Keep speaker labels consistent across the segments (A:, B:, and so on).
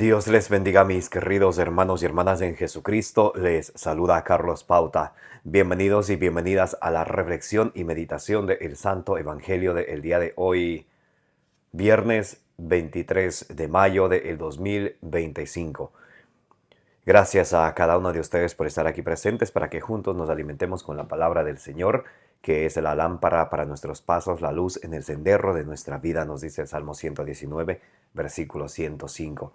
A: Dios les bendiga, mis queridos hermanos y hermanas en Jesucristo. Les saluda Carlos Pauta. Bienvenidos y bienvenidas a la reflexión y meditación del Santo Evangelio del día de hoy, viernes 23 de mayo del 2025. Gracias a cada uno de ustedes por estar aquí presentes para que juntos nos alimentemos con la palabra del Señor, que es la lámpara para nuestros pasos, la luz en el sendero de nuestra vida, nos dice el Salmo 119, versículo 105.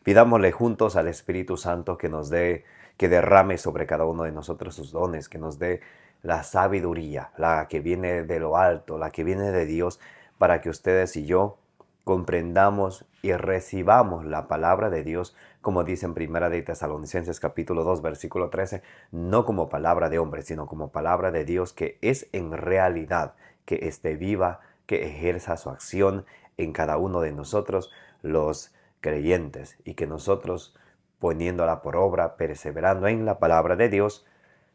A: Pidámosle juntos al Espíritu Santo que nos dé, que derrame sobre cada uno de nosotros sus dones, que nos dé la sabiduría, la que viene de lo alto, la que viene de Dios, para que ustedes y yo comprendamos y recibamos la palabra de Dios, como dice en Primera de Tesalonicenses capítulo 2, versículo 13, no como palabra de hombre, sino como palabra de Dios que es en realidad, que esté viva, que ejerza su acción en cada uno de nosotros, los creyentes, y que nosotros, poniéndola por obra, perseverando en la palabra de Dios,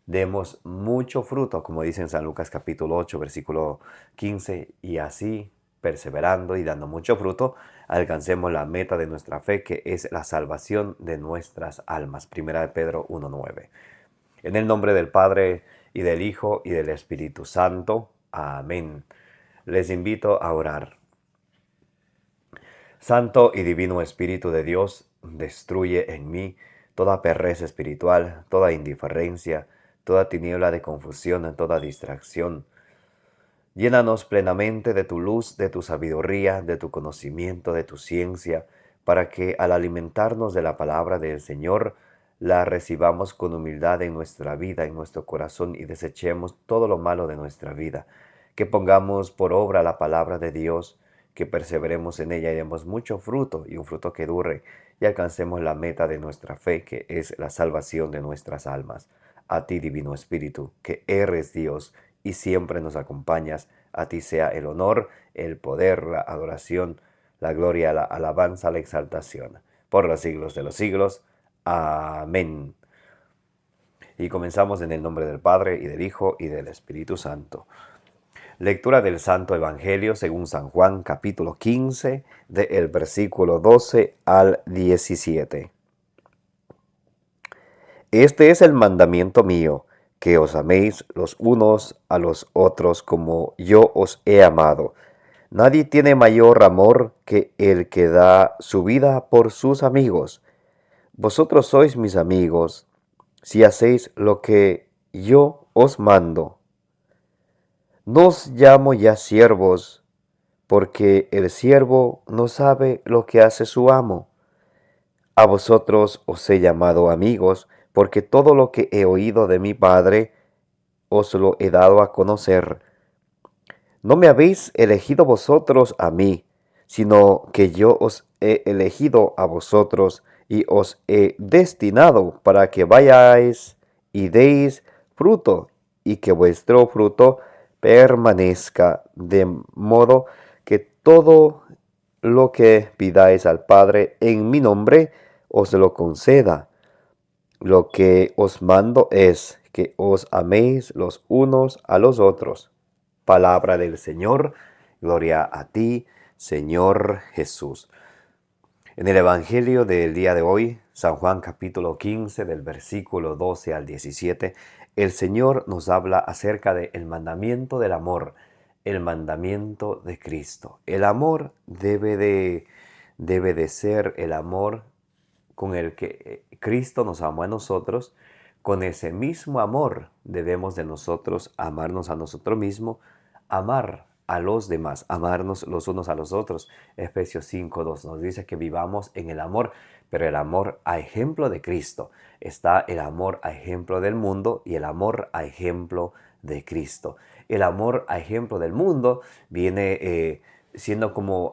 A: demos mucho fruto, como dice en San Lucas capítulo 8, versículo 15, y así, perseverando y dando mucho fruto, alcancemos la meta de nuestra fe, que es la salvación de nuestras almas. Primera de Pedro 1:9. En el nombre del Padre, y del Hijo, y del Espíritu Santo. Amén. Les invito a orar. Santo y divino Espíritu de Dios, destruye en mí toda pereza espiritual, toda indiferencia, toda tiniebla de confusión, toda distracción. Llénanos plenamente de tu luz, de tu sabiduría, de tu conocimiento, de tu ciencia, para que al alimentarnos de la palabra del Señor, la recibamos con humildad en nuestra vida, en nuestro corazón, y desechemos todo lo malo de nuestra vida. Que pongamos por obra la palabra de Dios, que perseveremos en ella y demos mucho fruto, y un fruto que dure, y alcancemos la meta de nuestra fe, que es la salvación de nuestras almas. A ti, Divino Espíritu, que eres Dios y siempre nos acompañas, a ti sea el honor, el poder, la adoración, la gloria, la alabanza, la exaltación, por los siglos de los siglos. Amén. Y comenzamos en el nombre del Padre, y del Hijo, y del Espíritu Santo. Lectura del Santo Evangelio según San Juan, capítulo 15, del versículo 12 al 17. Este es el mandamiento mío, que os améis los unos a los otros como yo os he amado. Nadie tiene mayor amor que el que da su vida por sus amigos. Vosotros sois mis amigos, si hacéis lo que yo os mando. No os llamo ya siervos, porque el siervo no sabe lo que hace su amo. A vosotros os he llamado amigos, porque todo lo que he oído de mi Padre os lo he dado a conocer. No me habéis elegido vosotros a mí, sino que yo os he elegido a vosotros y os he destinado para que vayáis y deis fruto, y que vuestro fruto permanezca, de modo que todo lo que pidáis al Padre en mi nombre os lo conceda. Lo que os mando es que os améis los unos a los otros. Palabra del Señor, gloria a ti, Señor Jesús. En el Evangelio del día de hoy, San Juan capítulo 15, del versículo 12 al 17, el Señor nos habla acerca del mandamiento del amor, el mandamiento de Cristo. El amor debe de ser el amor con el que Cristo nos amó a nosotros. Con ese mismo amor debemos de nosotros amarnos a nosotros mismos, amar a los demás, amarnos los unos a los otros. Efesios 5:2 nos dice que vivamos en el amor, pero el amor a ejemplo de Cristo. Está el amor a ejemplo del mundo y el amor a ejemplo de Cristo. El amor a ejemplo del mundo viene siendo como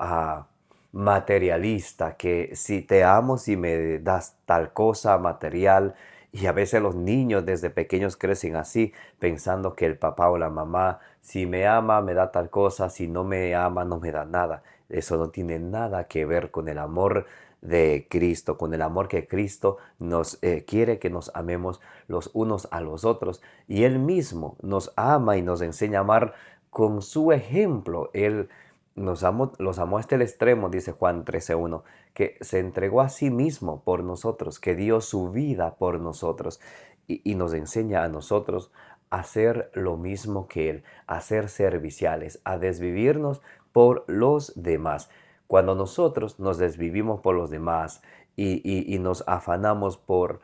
A: materialista, que si te amo, si me das tal cosa material. Y a veces los niños desde pequeños crecen así, pensando que el papá o la mamá, si me ama, me da tal cosa, si no me ama, no me da nada. Eso no tiene nada que ver con el amor de Cristo, con el amor que Cristo nos quiere que nos amemos los unos a los otros. Y Él mismo nos ama y nos enseña a amar con su ejemplo. Él los amó hasta el extremo, dice Juan 13:1, que se entregó a sí mismo por nosotros, que dio su vida por nosotros y nos enseña a nosotros a hacer lo mismo que Él, a ser serviciales, a desvivirnos por los demás. Cuando nosotros nos desvivimos por los demás y nos afanamos por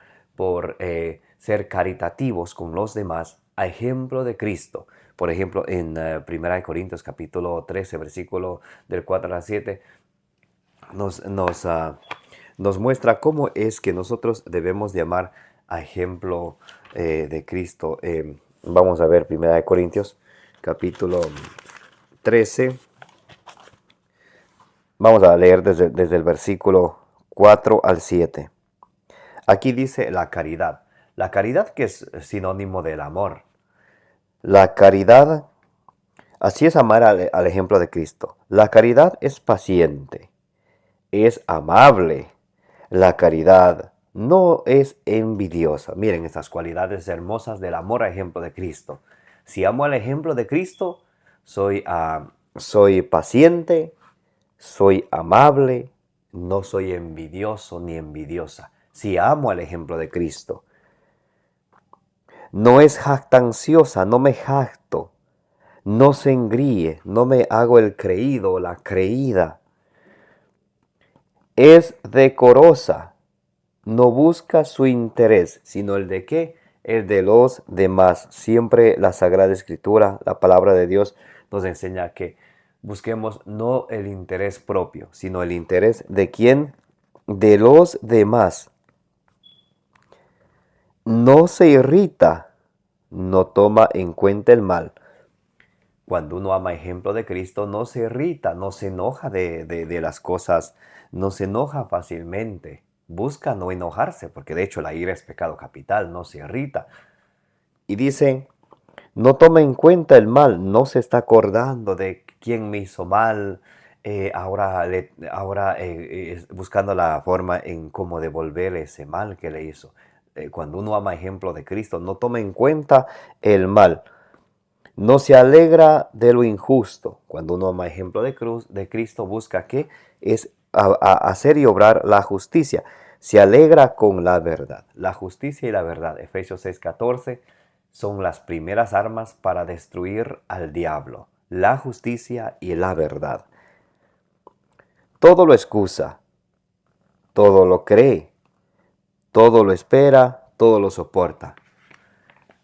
A: ser caritativos con los demás, a ejemplo de Cristo. Por ejemplo, en 1 Corintios capítulo 13, versículo del 4 al 7, nos muestra cómo es que nosotros debemos de amar a ejemplo de Cristo. Vamos a ver 1 Corintios capítulo 13. Vamos a leer desde el versículo 4 al 7. Aquí dice la caridad. La caridad que es sinónimo del amor. La caridad, así es amar al ejemplo de Cristo. La caridad es paciente, es amable. La caridad no es envidiosa. Miren estas cualidades hermosas del amor a ejemplo de Cristo. Si amo al ejemplo de Cristo, soy paciente, soy amable, no soy envidioso ni envidiosa. Si amo al ejemplo de Cristo. No es jactanciosa, no me jacto. No se engríe, no me hago el creído o la creída. Es decorosa, no busca su interés, sino el de qué, el de los demás. Siempre la Sagrada Escritura, la palabra de Dios, nos enseña que busquemos no el interés propio, sino el interés de quién, de los demás. No se irrita, no toma en cuenta el mal. Cuando uno ama ejemplo de Cristo, no se irrita, no se enoja de las cosas, no se enoja fácilmente. Busca no enojarse, porque de hecho la ira es pecado capital, no se irrita. Y dice, no toma en cuenta el mal, no se está acordando de quién me hizo mal, buscando la forma en cómo devolver ese mal que le hizo. Cuando uno ama ejemplo de Cristo, no toma en cuenta el mal. No se alegra de lo injusto. Cuando uno ama ejemplo de Cristo, busca que es hacer y obrar la justicia. Se alegra con la verdad. La justicia y la verdad, Efesios 6:14, son las primeras armas para destruir al diablo. La justicia y la verdad. Todo lo excusa, todo lo cree, todo lo espera, todo lo soporta.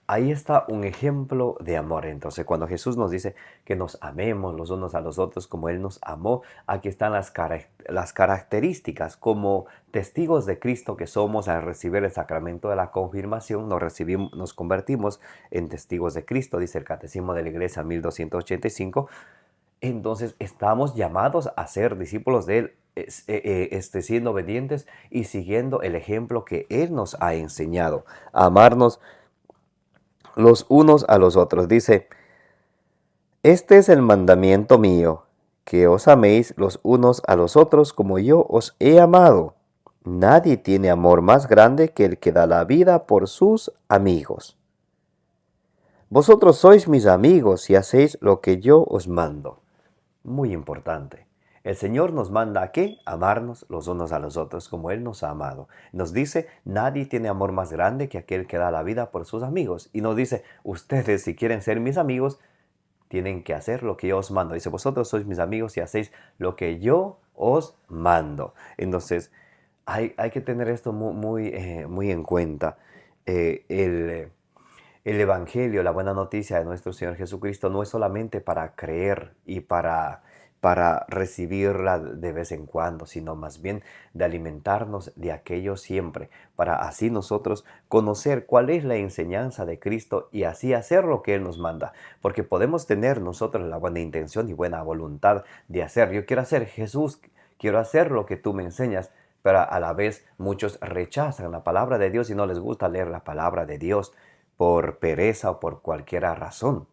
A: Ahí está un ejemplo de amor. Entonces, cuando Jesús nos dice que nos amemos los unos a los otros como Él nos amó, aquí están las características como testigos de Cristo que somos al recibir el sacramento de la confirmación. Nos convertimos en testigos de Cristo, dice el Catecismo de la Iglesia 1285. Entonces, estamos llamados a ser discípulos de Él, siendo obedientes y siguiendo el ejemplo que Él nos ha enseñado, a amarnos los unos a los otros. Dice, este es el mandamiento mío, que os améis los unos a los otros como yo os he amado. Nadie tiene amor más grande que el que da la vida por sus amigos. Vosotros sois mis amigos si hacéis lo que yo os mando. Muy importante. El Señor nos manda a qué? Amarnos los unos a los otros como Él nos ha amado. Nos dice, nadie tiene amor más grande que aquel que da la vida por sus amigos. Y nos dice, ustedes si quieren ser mis amigos, tienen que hacer lo que yo os mando. Dice, vosotros sois mis amigos y hacéis lo que yo os mando. Entonces, hay que tener esto muy en cuenta. El Evangelio, la buena noticia de nuestro Señor Jesucristo, no es solamente para creer y para recibirla de vez en cuando, sino más bien de alimentarnos de aquello siempre, para así nosotros conocer cuál es la enseñanza de Cristo y así hacer lo que Él nos manda. Porque podemos tener nosotros la buena intención y buena voluntad de hacer. Yo quiero hacer, Jesús, quiero hacer lo que tú me enseñas, pero a la vez muchos rechazan la palabra de Dios y no les gusta leer la palabra de Dios por pereza o por cualquier razón.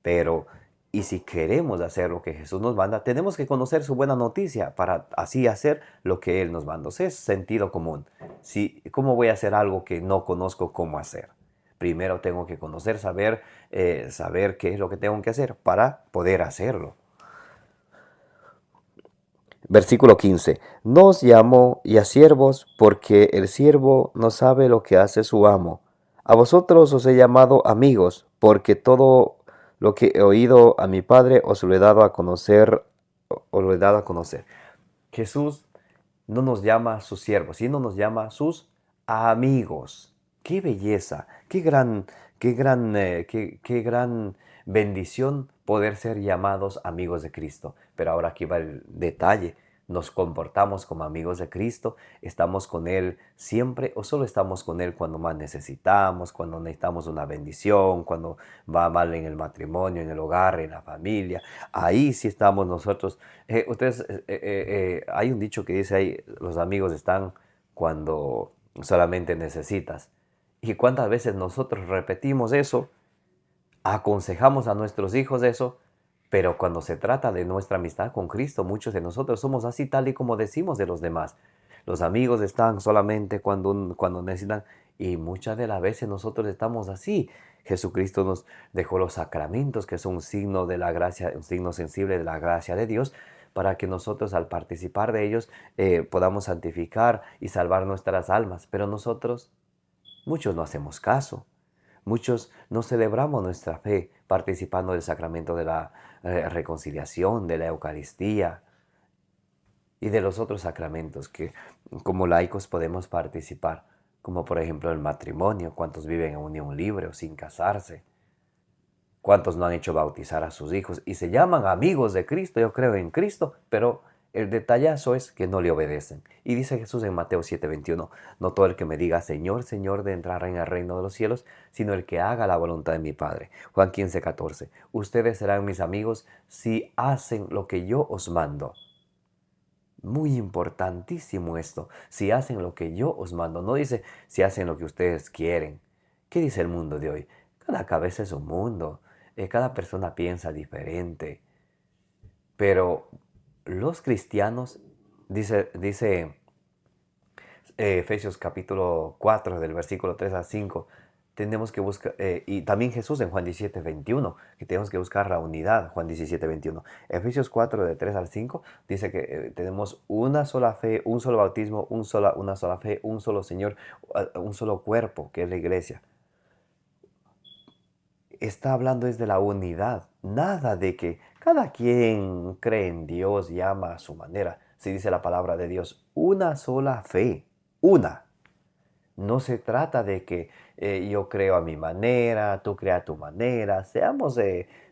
A: Pero, y si queremos hacer lo que Jesús nos manda, tenemos que conocer su buena noticia para así hacer lo que Él nos manda. O sea, es sentido común. ¿Cómo voy a hacer algo que no conozco cómo hacer? Primero tengo que conocer, saber qué es lo que tengo que hacer para poder hacerlo. Versículo 15. No os llamo ya siervos, porque el siervo no sabe lo que hace su amo. A vosotros os he llamado amigos, porque todo lo que he oído a mi Padre os lo he dado a conocer, os lo he dado a conocer. Jesús no nos llama sus siervos, sino nos llama sus amigos. ¡Qué belleza! ¡Qué gran bendición poder ser llamados amigos de Cristo! Pero ahora aquí va el detalle. ¿Nos comportamos como amigos de Cristo? ¿Estamos con Él siempre o solo estamos con Él cuando más necesitamos, cuando necesitamos una bendición, cuando va mal en el matrimonio, en el hogar, en la familia? Ahí sí estamos nosotros. Hay un dicho que dice ahí, los amigos están cuando solamente necesitas. ¿Y cuántas veces nosotros repetimos eso, aconsejamos a nuestros hijos eso, pero cuando se trata de nuestra amistad con Cristo, muchos de nosotros somos así tal y como decimos de los demás? Los amigos están solamente cuando necesitan, y muchas de las veces nosotros estamos así. Jesucristo nos dejó los sacramentos, que son un signo de la gracia, un signo sensible de la gracia de Dios, para que nosotros al participar de ellos podamos santificar y salvar nuestras almas. Pero nosotros, muchos no hacemos caso. Muchos no celebramos nuestra fe participando del sacramento de la reconciliación, de la Eucaristía y de los otros sacramentos que como laicos podemos participar, como por ejemplo el matrimonio. ¿Cuántos viven en unión libre o sin casarse? ¿Cuántos no han hecho bautizar a sus hijos y se llaman amigos de Cristo? Yo creo en Cristo, pero el detallazo es que no le obedecen. Y dice Jesús en Mateo 7:21, no todo el que me diga Señor, Señor de entrar en el reino de los cielos, sino el que haga la voluntad de mi Padre. Juan 15:14, ustedes serán mis amigos si hacen lo que yo os mando. Muy importantísimo esto, si hacen lo que yo os mando. No dice si hacen lo que ustedes quieren. ¿Qué dice el mundo de hoy? Cada cabeza es un mundo, cada persona piensa diferente, pero los cristianos, dice Efesios capítulo 4 del versículo 3 al 5, tenemos que buscar, y también Jesús en Juan 17:21, que tenemos que buscar la unidad, Juan 17:21. Efesios 4 de 3 al 5 dice que tenemos una sola fe, un solo bautismo, una sola fe, un solo Señor, un solo cuerpo, que es la iglesia. Está hablando es de la unidad, nada de que cada quien cree en Dios y ama a su manera. Si dice la palabra de Dios, una sola fe, una. No se trata de que yo creo a mi manera, tú creas a tu manera, seamos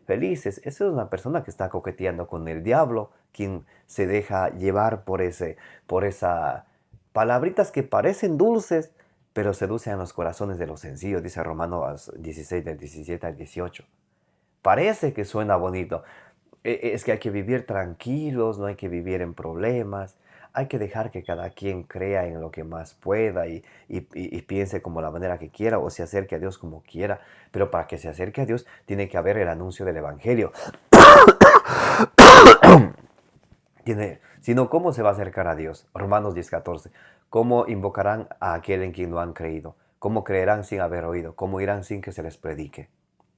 A: felices. Esa es una persona que está coqueteando con el diablo, quien se deja llevar por esa palabritas que parecen dulces, pero seducen a los corazones de los sencillos, dice Romanos 16, del 17 al 18. Parece que suena bonito. Es que hay que vivir tranquilos, no hay que vivir en problemas. Hay que dejar que cada quien crea en lo que más pueda y piense como la manera que quiera o se acerque a Dios como quiera. Pero para que se acerque a Dios tiene que haber el anuncio del Evangelio. Si no, ¿cómo se va a acercar a Dios? Romanos 10:14. ¿Cómo invocarán a aquel en quien no han creído? ¿Cómo creerán sin haber oído? ¿Cómo irán sin que se les predique?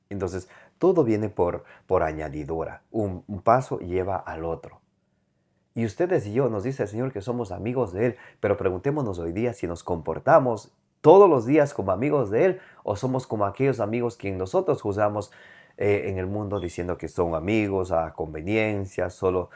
A: Entonces, todo viene por añadidura. Un paso lleva al otro. Y ustedes y yo, nos dice el Señor que somos amigos de Él, pero preguntémonos hoy día si nos comportamos todos los días como amigos de Él o somos como aquellos amigos que nosotros juzgamos en el mundo diciendo que son amigos a conveniencia, solo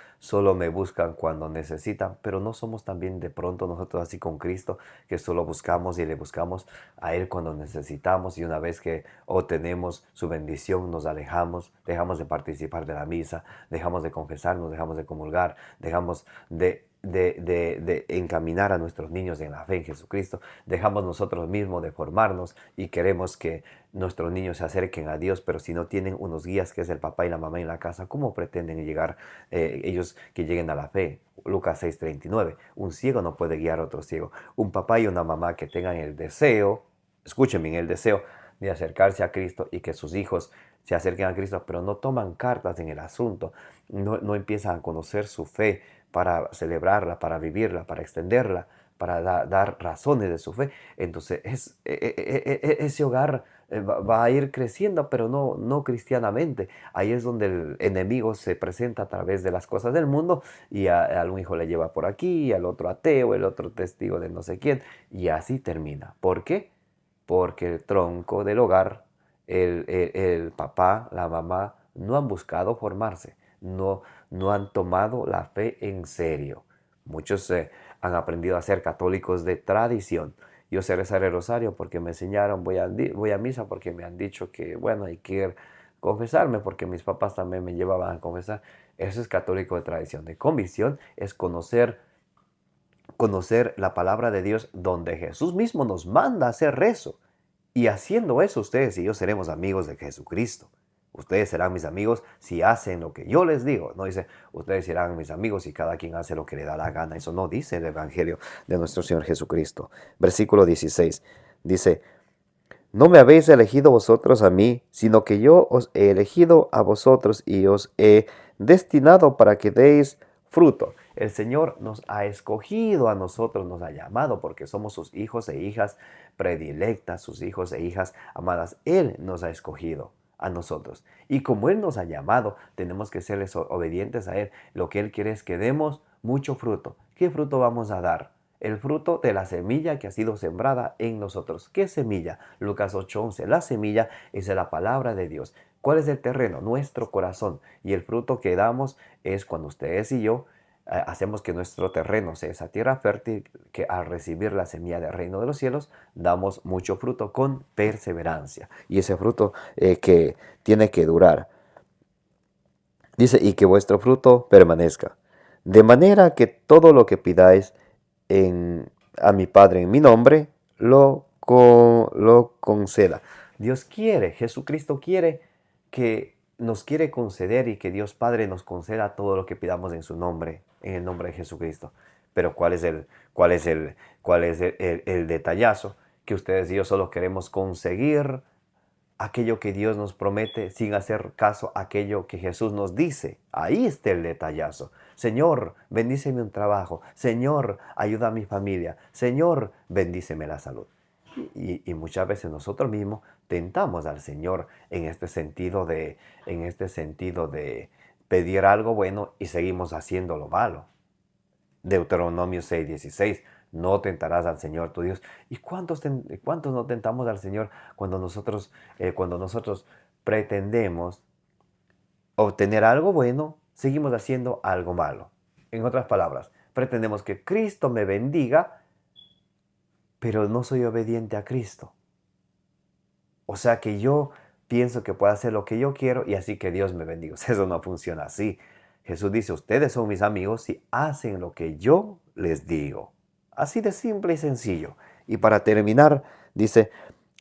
A: me buscan cuando necesitan, pero no somos también de pronto nosotros así con Cristo, que solo buscamos y le buscamos a Él cuando necesitamos y una vez que obtenemos su bendición nos alejamos, dejamos de participar de la misa, dejamos de confesarnos, dejamos de comulgar, dejamos de encaminar a nuestros niños en la fe en Jesucristo, dejamos nosotros mismos de formarnos y queremos que nuestros niños se acerquen a Dios, pero si no tienen unos guías que es el papá y la mamá en la casa, ¿cómo pretenden llegar ellos que lleguen a la fe? Lucas 6:39, un ciego no puede guiar a otro ciego. Un papá y una mamá que tengan el deseo, escúchenme, el deseo de acercarse a Cristo y que sus hijos se acerquen a Cristo, pero no toman cartas en el asunto, no empiezan a conocer su fe para celebrarla, para vivirla, para extenderla, para dar razones de su fe. Entonces ese hogar va a ir creciendo, pero no cristianamente. Ahí es donde el enemigo se presenta a través de las cosas del mundo y a un hijo le lleva por aquí, al otro ateo, el otro testigo de no sé quién, y así termina. ¿Por qué? Porque el tronco del hogar, el papá, la mamá, no han buscado formarse, no han tomado la fe en serio. Muchos han aprendido a ser católicos de tradición. Yo sé rezar el rosario porque me enseñaron, voy a misa porque me han dicho que, bueno, hay que confesarme porque mis papás también me llevaban a confesar. Eso es católico de tradición. De convicción es conocer la palabra de Dios donde Jesús mismo nos manda a hacer rezo. Y haciendo eso, ustedes y yo seremos amigos de Jesucristo. Ustedes serán mis amigos si hacen lo que yo les digo. No dice, ustedes serán mis amigos si cada quien hace lo que le da la gana. Eso no dice el Evangelio de nuestro Señor Jesucristo. Versículo 16 dice, no me habéis elegido vosotros a mí, sino que yo os he elegido a vosotros y os he destinado para que deis fruto. El Señor nos ha escogido a nosotros, nos ha llamado porque somos sus hijos e hijas predilectas, sus hijos e hijas amadas. Él nos ha escogido a nosotros. Y como Él nos ha llamado, tenemos que serles obedientes a Él. Lo que Él quiere es que demos mucho fruto. ¿Qué fruto vamos a dar? El fruto de la semilla que ha sido sembrada en nosotros. ¿Qué semilla? Lucas 8:11. La semilla es la palabra de Dios. ¿Cuál es el terreno? Nuestro corazón. Y el fruto que damos es cuando ustedes y yo hacemos que nuestro terreno sea esa tierra fértil, que al recibir la semilla del reino de los cielos, damos mucho fruto con perseverancia. Y ese fruto que tiene que durar. Dice, y que vuestro fruto permanezca. De manera que todo lo que pidáis a mi Padre en mi nombre, lo conceda. Dios quiere, Jesucristo quiere que nos quiere conceder y que Dios Padre nos conceda todo lo que pidamos en su nombre, en el nombre de Jesucristo. Pero ¿cuál es el detallazo? Que ustedes y yo solo queremos conseguir aquello que Dios nos promete sin hacer caso a aquello que Jesús nos dice. Ahí está el detallazo. Señor, bendíceme un trabajo. Señor, ayuda a mi familia. Señor, bendíceme la salud. Y muchas veces nosotros mismos tentamos al Señor en este sentido de pedir algo bueno y seguimos haciendo lo malo. Deuteronomio 6:16. No tentarás al Señor tu Dios. ¿Y cuántos no tentamos al Señor cuando nosotros pretendemos obtener algo bueno, seguimos haciendo algo malo? En otras palabras, pretendemos que Cristo me bendiga, pero no soy obediente a Cristo. O sea que yo pienso que puedo hacer lo que yo quiero y así que Dios me bendiga. Eso no funciona así. Jesús dice, ustedes son mis amigos si hacen lo que yo les digo. Así de simple y sencillo. Y para terminar, dice,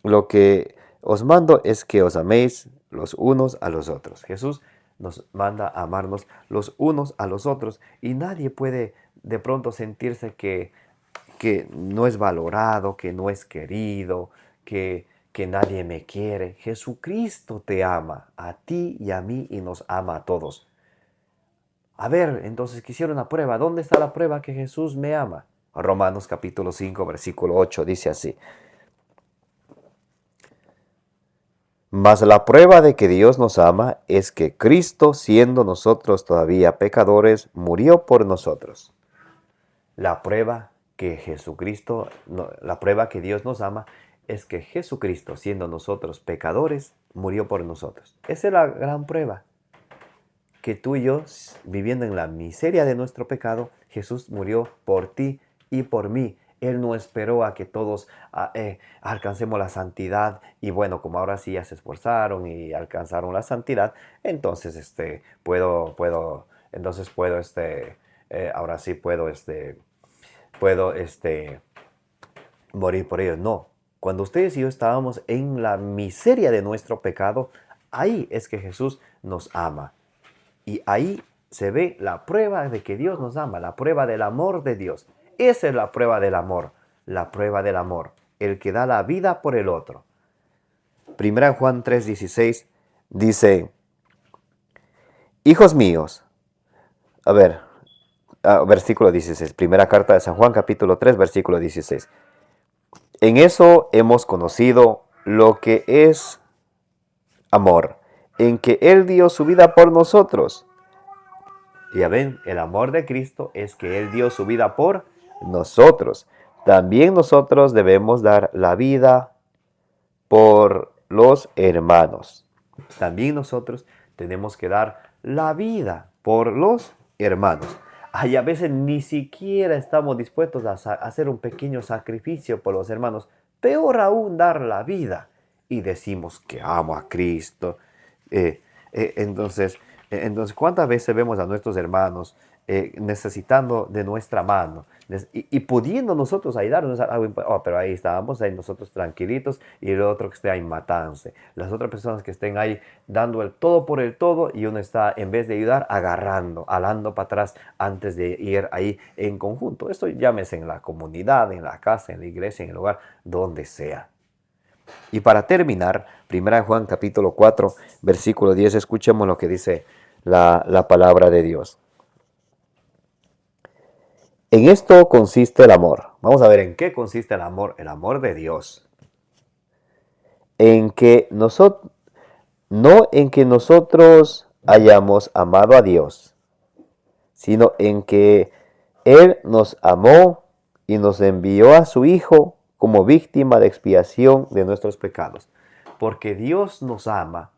A: lo que os mando es que os améis los unos a los otros. Jesús nos manda a amarnos los unos a los otros y nadie puede de pronto sentirse que no es valorado, que no es querido, que nadie me quiere. Jesucristo te ama a ti y a mí y nos ama a todos. A ver, entonces quisiera una prueba. ¿Dónde está la prueba que Jesús me ama? Romanos capítulo 5, versículo 8 dice así. Mas la prueba de que Dios nos ama es que Cristo, siendo nosotros todavía pecadores, murió por nosotros. La prueba que Jesucristo, la prueba que Dios nos ama es que Jesucristo, siendo nosotros pecadores, murió por nosotros. Esa es la gran prueba. Que tú y yo, viviendo en la miseria de nuestro pecado, Jesús murió por ti y por mí. Él no esperó a que todos alcancemos la santidad y bueno, como ahora sí ya se esforzaron y alcanzaron la santidad, entonces ahora sí puedo morir por ellos. No, cuando ustedes y yo estábamos en la miseria de nuestro pecado, ahí es que Jesús nos ama. Y ahí se ve la prueba de que Dios nos ama, la prueba del amor de Dios. Esa es la prueba del amor, el que da la vida por el otro. 1 Juan 3:16 dice, hijos míos, versículo 16, primera carta de San Juan capítulo 3, versículo 16. En eso hemos conocido lo que es amor, en que Él dio su vida por nosotros. Ya ven, el amor de Cristo es que Él dio su vida por nosotros. También nosotros debemos dar la vida por los hermanos. También nosotros tenemos que dar la vida por los hermanos. Ay, a veces ni siquiera estamos dispuestos a hacer un pequeño sacrificio por los hermanos. Peor aún dar la vida. Y decimos que amo a Cristo. Eh, entonces, ¿cuántas veces vemos a nuestros hermanos necesitando de nuestra mano y pudiendo nosotros ayudarnos? Pero ahí estábamos, ahí nosotros tranquilitos y el otro que esté ahí matándose. Las otras personas que estén ahí dando el todo por el todo y uno está, en vez de ayudar, agarrando, alando para atrás antes de ir ahí en conjunto. Esto llámese en la comunidad, en la casa, en la iglesia, en el hogar, donde sea. Y para terminar, 1 Juan capítulo 4, versículo 10, escuchemos lo que dice la palabra de Dios. En esto consiste el amor. Vamos a ver en qué consiste el amor de Dios. En que nosotros, no en que nosotros hayamos amado a Dios, sino en que Él nos amó y nos envió a su Hijo como víctima de expiación de nuestros pecados. Porque Dios nos ama,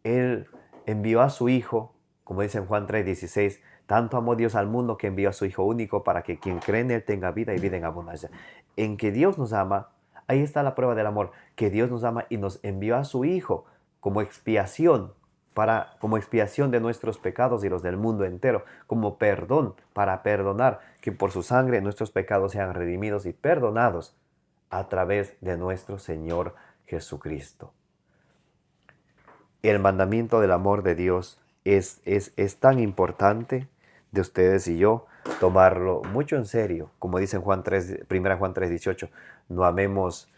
A: Él envió a su Hijo, como dice en Juan 3:16, tanto amó Dios al mundo que envió a su Hijo único para que quien cree en Él tenga vida y vida en abundancia. En que Dios nos ama, ahí está la prueba del amor, que Dios nos ama y nos envió a su Hijo como expiación, como expiación de nuestros pecados y los del mundo entero, como perdón, para perdonar, que por su sangre nuestros pecados sean redimidos y perdonados a través de nuestro Señor Jesucristo. El mandamiento del amor de Dios es tan importante de ustedes y yo tomarlo mucho en serio. Como dice en 1 Juan 3:18, no amemos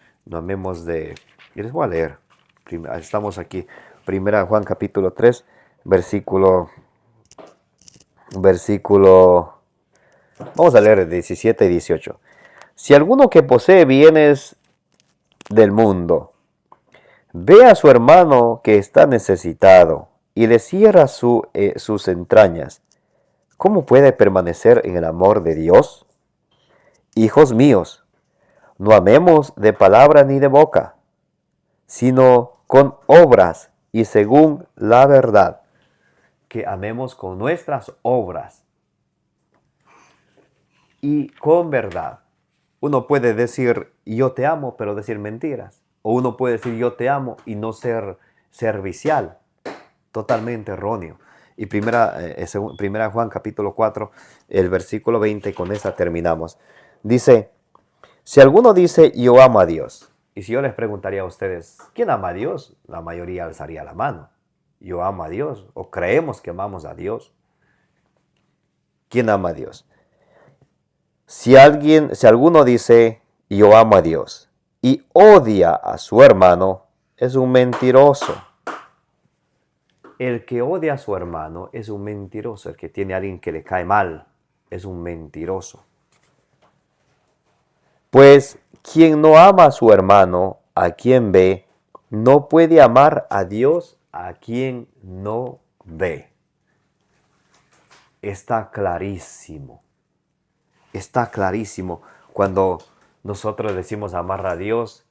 A: de... Y les voy a leer. Estamos aquí. 1 Juan capítulo 3, versículo... Vamos a leer 17 y 18. Si alguno que posee bienes del mundo ve a su hermano que está necesitado y le cierra sus entrañas, ¿cómo puede permanecer en el amor de Dios? Hijos míos, no amemos de palabra ni de boca, sino con obras y según la verdad. Que amemos con nuestras obras y con verdad. Uno puede decir yo te amo, pero decir mentiras. O uno puede decir yo te amo y no ser servicial. Totalmente erróneo. Y primera Juan capítulo 4, el versículo 20, con esa terminamos. Dice, si alguno dice yo amo a Dios, y si yo les preguntaría a ustedes, ¿quién ama a Dios? La mayoría alzaría la mano. Yo amo a Dios, o creemos que amamos a Dios. ¿Quién ama a Dios? Si alguno dice yo amo a Dios y odia a su hermano, es un mentiroso. El que odia a su hermano es un mentiroso. El que tiene a alguien que le cae mal es un mentiroso. Pues quien no ama a su hermano, a quien ve, no puede amar a Dios a quien no ve. Está clarísimo. Está clarísimo cuando nosotros decimos amar a Dios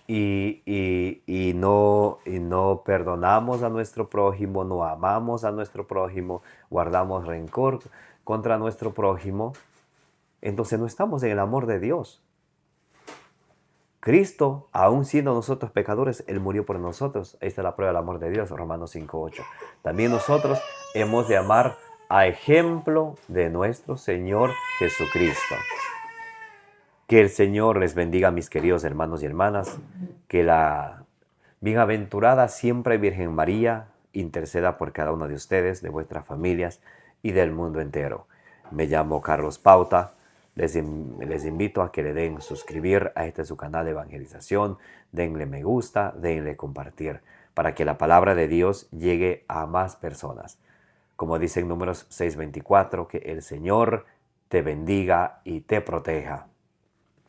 A: y no perdonamos a nuestro prójimo, no amamos a nuestro prójimo, guardamos rencor contra nuestro prójimo, entonces no estamos en el amor de Dios. Cristo, aun siendo nosotros pecadores, Él murió por nosotros. Ahí está la prueba del amor de Dios, Romanos 5:8. También nosotros hemos de amar a ejemplo de nuestro Señor Jesucristo. Que el Señor les bendiga, mis queridos hermanos y hermanas. Que la bienaventurada siempre Virgen María interceda por cada uno de ustedes, de vuestras familias y del mundo entero. Me llamo Carlos Pauta. Les invito a que le den suscribir a su canal de evangelización, denle me gusta, denle compartir, para que la palabra de Dios llegue a más personas. Como dice en Números 6:24, que el Señor te bendiga y te proteja.